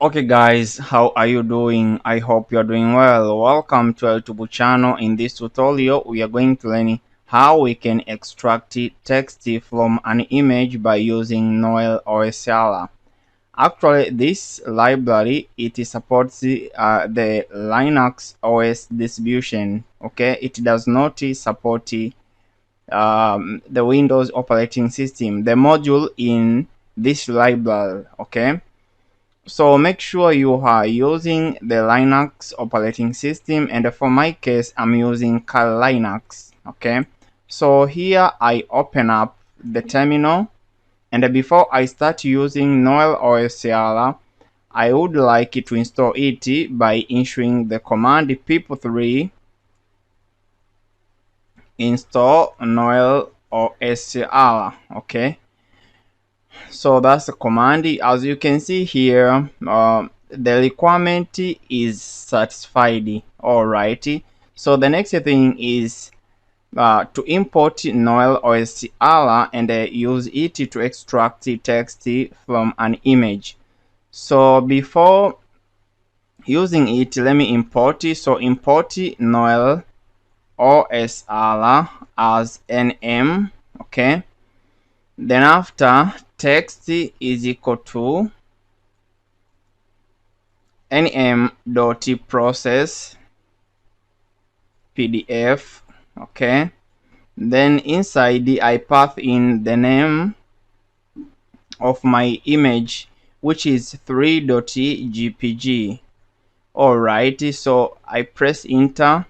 Okay guys, how are you doing? I hope you're doing well. Welcome to our YouTube channel. In this tutorial we are going to learn how we can extract text from an image by using Noel or Scala. Actually, this library supports the Linux OS distribution. Okay, it does not support the Windows operating system, the module in this library. Okay, so make sure you are using the Linux operating system, and for my case I'm using Kali Linux. Okay, so here I open up the terminal, and before I start using Noel or Scala, I would like to install it by issuing the command pip3 install Noel or Scala. Okay, so that's the command. As you can see here, the requirement is satisfied. Alright, so the next thing is to import Noel or Scala and use it to extract the text from an image. So before using it, let me import it. So import Noel or Scala as nm. Okay, then after text is equal to nm.process pdf. Okay, then inside I path in the name of my image, which is 3.jpg. Alright, so I press enter.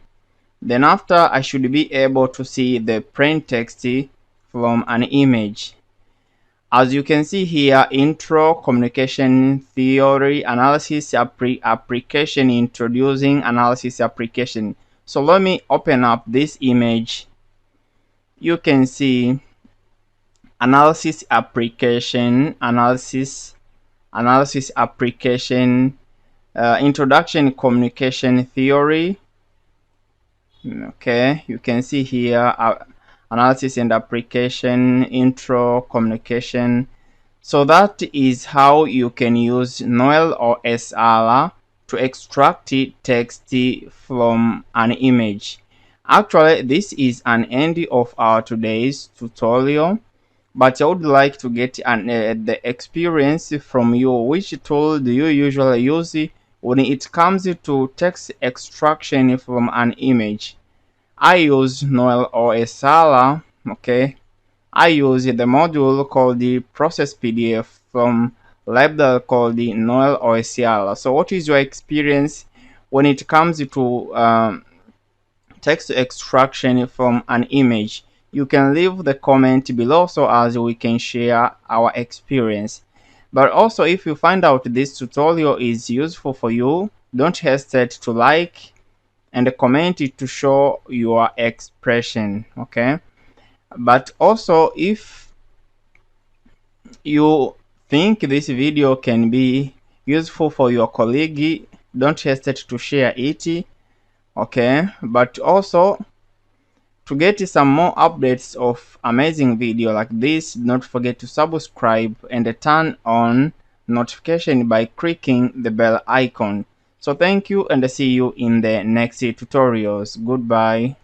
Then after, I should be able to see the plain text from an image. As you can see here, intro, communication theory, analysis application, introducing analysis application. So let me open up this image. You can see analysis application, analysis application, introduction, communication theory. Okay, you can see here analysis and application, intro, communication. So that is how you can use Noel or Scala to extract text from an image. Actually, this is an end of our today's tutorial, but I would like to get the experience from you. Which tool do you usually use when it comes to text extraction from an image? I use Noel or Scala. Okay, I use the module called the process PDF from library called the Noel or Scala. So what is your experience when it comes to text extraction from an image? You can leave the comment below so as we can share our experience. But also, if you find out this tutorial is useful for you, don't hesitate to like and comment it to show your expression. Okay, but also if you think this video can be useful for your colleague, don't hesitate to share it. Okay, but also to get some more updates of amazing video like this, don't forget to subscribe and turn on notification by clicking the bell icon. So thank you, and see you in the next tutorials. Goodbye.